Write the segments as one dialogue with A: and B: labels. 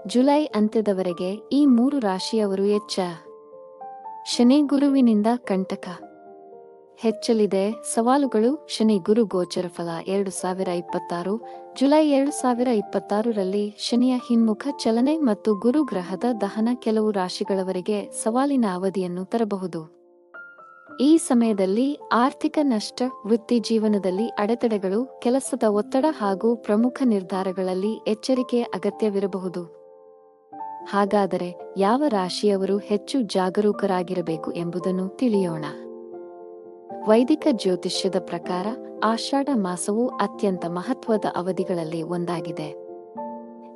A: July ಅಂತ್ಯದವರೆಗೆ ಈ 3 ರಾಶಿಯವರು ಶನಿ ಗುರುವಿನಿಂದ ಕಂಟಕ ಹೆಚ್ಚಲಿದೆ. ಸವಾಲುಗಳು. ಶನಿ ಗುರು ಗೋಚರ ಫಲ 2026 ಜುಲೈ 2026ರಲ್ಲಿ ಶನಿಯ ಹಿಮ್ಮುಖ ಚಲನೆ ಮತ್ತು ಗುರು ಗ್ರಹದ ದಹನ ಕೆಲವು ರಾಶಿಗಳವರೆಗೆ ಸವಾಲಿನ ಅವಧಿಯನ್ನು ತರಬಹುದು. ಈ ಸಮಯದಲ್ಲಿ ಆರ್ಥಿಕ ನಷ್ಟ, ವೃತ್ತಿ ಜೀವನದಲ್ಲಿ ಅಡೆತಡೆಗಳು, ಕೆಲಸದ ಒತ್ತಡ ಹಾಗೂ ಪ್ರಮುಖ ನಿರ್ಧಾರಗಳಲ್ಲಿ ಎಚ್ಚರಿಕೆಯ ಅಗತ್ಯವಿರಬಹುದು. ಹಾಗಾದರೆ ಯಾವ ರಾಶಿಯವರು ಹೆಚ್ಚು ಜಾಗರೂಕರಾಗಿರಬೇಕು ಎಂಬುದನ್ನು ತಿಳಿಯೋಣ. ವೈದಿಕ ಜ್ಯೋತಿಷ್ಯದ ಪ್ರಕಾರ ಆಷಾಢ ಮಾಸವು ಅತ್ಯಂತ ಮಹತ್ವದ ಅವಧಿಗಳಲ್ಲಿ ಒಂದಾಗಿದೆ.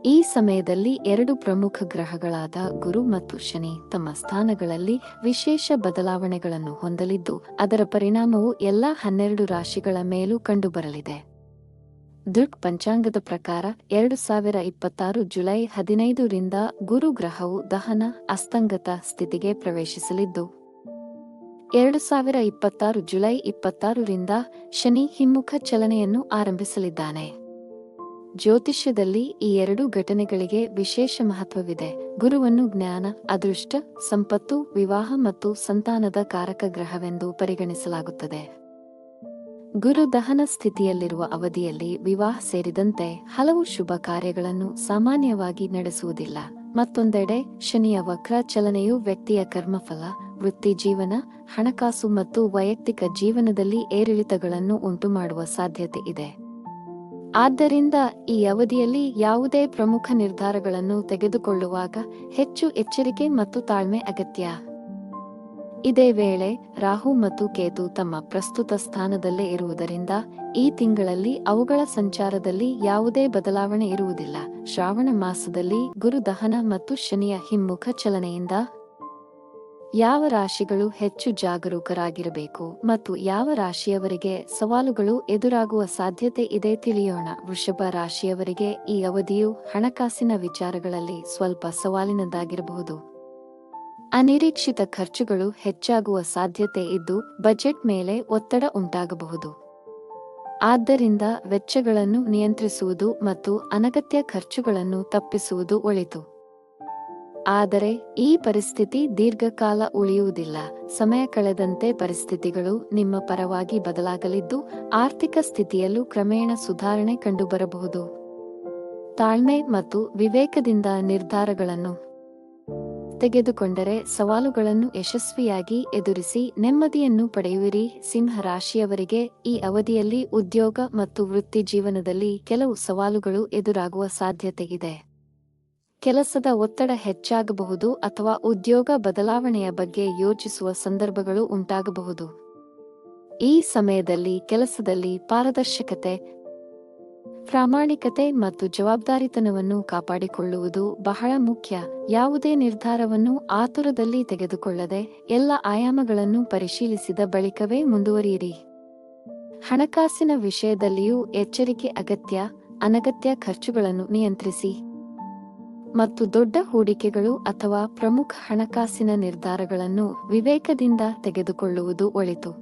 A: ಈ ಸಮಯದಲ್ಲಿ 2 ಪ್ರಮುಖ ಗ್ರಹಗಳಾದ ಗುರು ಮತ್ತು ಶನಿ ತಮ್ಮ ಸ್ಥಾನಗಳಲ್ಲಿ ವಿಶೇಷ ಬದಲಾವಣೆಗಳನ್ನು ಹೊಂದಲಿದ್ದು, ಅದರ ಪರಿಣಾಮವು ಎಲ್ಲಾ 12 ರಾಶಿಗಳ ಮೇಲೂ ಕಂಡುಬರಲಿದೆ. ದೃಕ್ ಪಂಚಾಂಗದ ಪ್ರಕಾರ 2026 ಜುಲೈ 15ರಿಂದ ಗುರು ಗ್ರಹವು ದಹನ ಅಸ್ತಂಗತ ಸ್ಥಿತಿಗೆ ಪ್ರವೇಶಿಸಲಿದ್ದು, 2026 ಜುಲೈ 26ರಿಂದ ಶನಿ ಹಿಮ್ಮುಖ ಚಲನೆಯನ್ನು ಆರಂಭಿಸಲಿದ್ದಾನೆ. ಜ್ಯೋತಿಷ್ಯದಲ್ಲಿ ಈ 2 ಘಟನೆಗಳಿಗೆ ವಿಶೇಷ ಮಹತ್ವವಿದೆ. ಗುರುವನ್ನು ಜ್ಞಾನ, ಅದೃಷ್ಟ, ಸಂಪತ್ತು, ವಿವಾಹ ಮತ್ತು ಸಂತಾನದ ಕಾರಕ ಗ್ರಹವೆಂದು ಪರಿಗಣಿಸಲಾಗುತ್ತದೆ. ಗುರು ದಹನ ಸ್ಥಿತಿಯಲ್ಲಿರುವ ಅವಧಿಯಲ್ಲಿ ವಿವಾಹ ಸೇರಿದಂತೆ ಹಲವು ಶುಭ ಕಾರ್ಯಗಳನ್ನು ಸಾಮಾನ್ಯವಾಗಿ ನಡೆಸುವುದಿಲ್ಲ. ಮತ್ತೊಂದೆಡೆ ಶನಿಯ ವಕ್ರ ಚಲನೆಯು ವ್ಯಕ್ತಿಯ ಕರ್ಮಫಲ, ವೃತ್ತಿ ಜೀವನ, ಹಣಕಾಸು ಮತ್ತು ವೈಯಕ್ತಿಕ ಜೀವನದಲ್ಲಿ ಏರಿಳಿತಗಳನ್ನು ಉಂಟುಮಾಡುವ ಸಾಧ್ಯತೆ ಇದೆ. ಆದ್ದರಿಂದ ಈ ಅವಧಿಯಲ್ಲಿ ಯಾವುದೇ ಪ್ರಮುಖ ನಿರ್ಧಾರಗಳನ್ನು ತೆಗೆದುಕೊಳ್ಳುವಾಗ ಹೆಚ್ಚು ಎಚ್ಚರಿಕೆ ಮತ್ತು ತಾಳ್ಮೆ ಅಗತ್ಯ. ಇದೇ ವೇಳೆ ರಾಹು ಮತ್ತು ಕೇತು ತಮ್ಮ ಪ್ರಸ್ತುತ ಸ್ಥಾನದಲ್ಲೇ ಇರುವುದರಿಂದ ಈ ತಿಂಗಳಲ್ಲಿ ಅವುಗಳ ಸಂಚಾರದಲ್ಲಿ ಯಾವುದೇ ಬದಲಾವಣೆ ಇರುವುದಿಲ್ಲ. ಶ್ರಾವಣ ಮಾಸದಲ್ಲಿ ಗುರು ದಹನ ಮತ್ತು ಶನಿಯ ಹಿಮ್ಮುಖ ಚಲನೆಯಿಂದ ಯಾವ ರಾಶಿಗಳು ಹೆಚ್ಚು ಜಾಗರೂಕರಾಗಿರಬೇಕು ಮತ್ತು ಯಾವ ರಾಶಿಯವರಿಗೆ ಸವಾಲುಗಳು ಎದುರಾಗುವ ಸಾಧ್ಯತೆ ಇದೆ ತಿಳಿಯೋಣ. ವೃಷಭ ರಾಶಿಯವರಿಗೆ ಈ ಅವಧಿಯು ಹಣಕಾಸಿನ ವಿಚಾರಗಳಲ್ಲಿ ಸ್ವಲ್ಪ ಸವಾಲಿನದಾಗಿರಬಹುದು. ಅನಿರೀಕ್ಷಿತ ಖರ್ಚುಗಳು ಹೆಚ್ಚಾಗುವ ಸಾಧ್ಯತೆ ಇದ್ದು, ಬಜೆಟ್ ಮೇಲೆ ಒತ್ತಡ ಉಂಟಾಗಬಹುದು. ಆದ್ದರಿಂದ ವೆಚ್ಚಗಳನ್ನು ನಿಯಂತ್ರಿಸುವುದು ಮತ್ತು ಅನಗತ್ಯ ಖರ್ಚುಗಳನ್ನು ತಪ್ಪಿಸುವುದು ಒಳಿತು. ಆದರೆ ಈ ಪರಿಸ್ಥಿತಿ ದೀರ್ಘಕಾಲ ಉಳಿಯುವುದಿಲ್ಲ. ಸಮಯ ಕಳೆದಂತೆ ಪರಿಸ್ಥಿತಿಗಳು ನಿಮ್ಮ ಪರವಾಗಿ ಬದಲಾಗಲಿದ್ದು, ಆರ್ಥಿಕ ಸ್ಥಿತಿಯಲ್ಲೂ ಕ್ರಮೇಣ ಸುಧಾರಣೆ ಕಂಡುಬರಬಹುದು. ತಾಳ್ಮೆ ಮತ್ತು ವಿವೇಕದಿಂದ ನಿರ್ಧಾರಗಳನ್ನು ತೆಗೆದುಕೊಂಡರೆ ಸವಾಲುಗಳನ್ನು ಯಶಸ್ವಿಯಾಗಿ ಎದುರಿಸಿ ನೆಮ್ಮದಿಯನ್ನು ಪಡೆಯುವಿರಿ. ಸಿಂಹ ರಾಶಿಯವರಿಗೆ ಈ ಅವಧಿಯಲ್ಲಿ ಉದ್ಯೋಗ ಮತ್ತು ವೃತ್ತಿ ಜೀವನದಲ್ಲಿ ಕೆಲವು ಸವಾಲುಗಳು ಎದುರಾಗುವ ಸಾಧ್ಯತೆಯಿದೆ. ಕೆಲಸದ ಒತ್ತಡ ಹೆಚ್ಚಾಗಬಹುದು ಅಥವಾ ಉದ್ಯೋಗ ಬದಲಾವಣೆಯ ಬಗ್ಗೆ ಯೋಚಿಸುವ ಸಂದರ್ಭಗಳು ಉಂಟಾಗಬಹುದು. ಈ ಸಮಯದಲ್ಲಿ ಕೆಲಸದಲ್ಲಿ ಪಾರದರ್ಶಕತೆ, ಪ್ರಾಮಾಣಿಕತೆ ಮತ್ತು ಜವಾಬ್ದಾರಿತನವನ್ನು ಕಾಪಾಡಿಕೊಳ್ಳುವುದು ಬಹಳ ಮುಖ್ಯ. ಯಾವುದೇ ನಿರ್ಧಾರವನ್ನು ಆತುರದಲ್ಲಿ ತೆಗೆದುಕೊಳ್ಳದೆ ಎಲ್ಲ ಆಯಾಮಗಳನ್ನು ಪರಿಶೀಲಿಸಿದ ಬಳಿಕವೇ ಮುಂದುವರಿಯಿರಿ. ಹಣಕಾಸಿನ ವಿಷಯದಲ್ಲಿಯೂ ಎಚ್ಚರಿಕೆ ಅಗತ್ಯ. ಅನಗತ್ಯ ಖರ್ಚುಗಳನ್ನು ನಿಯಂತ್ರಿಸಿ ಮತ್ತು ದೊಡ್ಡ ಹೂಡಿಕೆಗಳು ಅಥವಾ ಪ್ರಮುಖ ಹಣಕಾಸಿನ ನಿರ್ಧಾರಗಳನ್ನು ವಿವೇಕದಿಂದ ತೆಗೆದುಕೊಳ್ಳುವುದು ಒಳಿತು.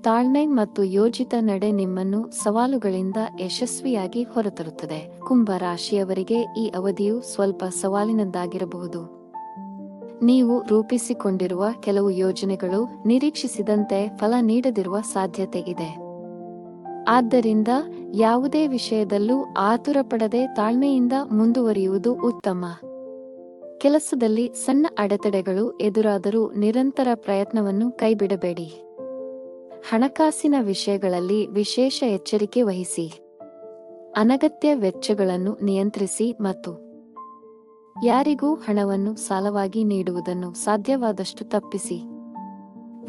A: ತಾಳ್ಮೆ ಮತ್ತು ಯೋಜಿತ ನಡೆ ನಿಮ್ಮನ್ನು ಸವಾಲುಗಳಿಂದ ಯಶಸ್ವಿಯಾಗಿ ಹೊರತರುತ್ತದೆ. ಕುಂಭ ರಾಶಿಯವರಿಗೆ ಈ ಅವಧಿಯು ಸ್ವಲ್ಪ ಸವಾಲಿನದ್ದಾಗಿರಬಹುದು. ನೀವು ರೂಪಿಸಿಕೊಂಡಿರುವ ಕೆಲವು ಯೋಜನೆಗಳು ನಿರೀಕ್ಷಿಸಿದಂತೆ ಫಲ ನೀಡದಿರುವ ಸಾಧ್ಯತೆ ಇದೆ. ಆದ್ದರಿಂದ ಯಾವುದೇ ವಿಷಯದಲ್ಲೂ ಆತುರಪಡದೆ ತಾಳ್ಮೆಯಿಂದ ಮುಂದುವರಿಯುವುದು ಉತ್ತಮ. ಕೆಲಸದಲ್ಲಿ ಸಣ್ಣ ಅಡೆತಡೆಗಳು ಎದುರಾದರೂ ನಿರಂತರ ಪ್ರಯತ್ನವನ್ನು ಕೈಬಿಡಬೇಡಿ. ಹಣಕಾಸಿನ ವಿಷಯಗಳಲ್ಲಿ ವಿಶೇಷ ಎಚ್ಚರಿಕೆ ವಹಿಸಿ. ಅನಗತ್ಯ ವೆಚ್ಚಗಳನ್ನು ನಿಯಂತ್ರಿಸಿ ಮತ್ತು ಯಾರಿಗೂ ಹಣವನ್ನು ಸಾಲವಾಗಿ ನೀಡುವುದನ್ನು ಸಾಧ್ಯವಾದಷ್ಟು ತಪ್ಪಿಸಿ.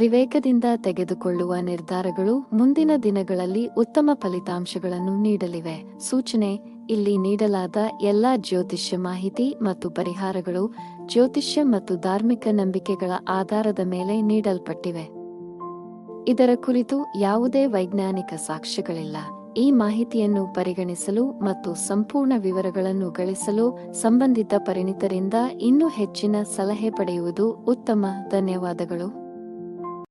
A: ವಿವೇಕದಿಂದ ತೆಗೆದುಕೊಳ್ಳುವ ನಿರ್ಧಾರಗಳು ಮುಂದಿನ ದಿನಗಳಲ್ಲಿ ಉತ್ತಮ ಫಲಿತಾಂಶಗಳನ್ನು ನೀಡಲಿವೆ. ಸೂಚನೆ: ಇಲ್ಲಿ ನೀಡಲಾದ ಎಲ್ಲಾ ಜ್ಯೋತಿಷ್ಯ ಮಾಹಿತಿ ಮತ್ತು ಪರಿಹಾರಗಳು ಜ್ಯೋತಿಷ್ಯ ಮತ್ತು ಧಾರ್ಮಿಕ ನಂಬಿಕೆಗಳ ಆಧಾರದ ಮೇಲೆ ನೀಡಲ್ಪಟ್ಟಿವೆ. ಇದರ ಕುರಿತು ಯಾವುದೇ ವೈಜ್ಞಾನಿಕ ಸಾಕ್ಷ್ಯಗಳಿಲ್ಲ. ಈ ಮಾಹಿತಿಯನ್ನು ಪರಿಗಣಿಸಲು ಮತ್ತು ಸಂಪೂರ್ಣ ವಿವರಗಳನ್ನು ಗಳಿಸಲು ಸಂಬಂಧಿತ ಪರಿಣಿತರಿಂದ ಇನ್ನೂ ಹೆಚ್ಚಿನ ಸಲಹೆ ಪಡೆಯುವುದು ಉತ್ತಮ. ಧನ್ಯವಾದಗಳು.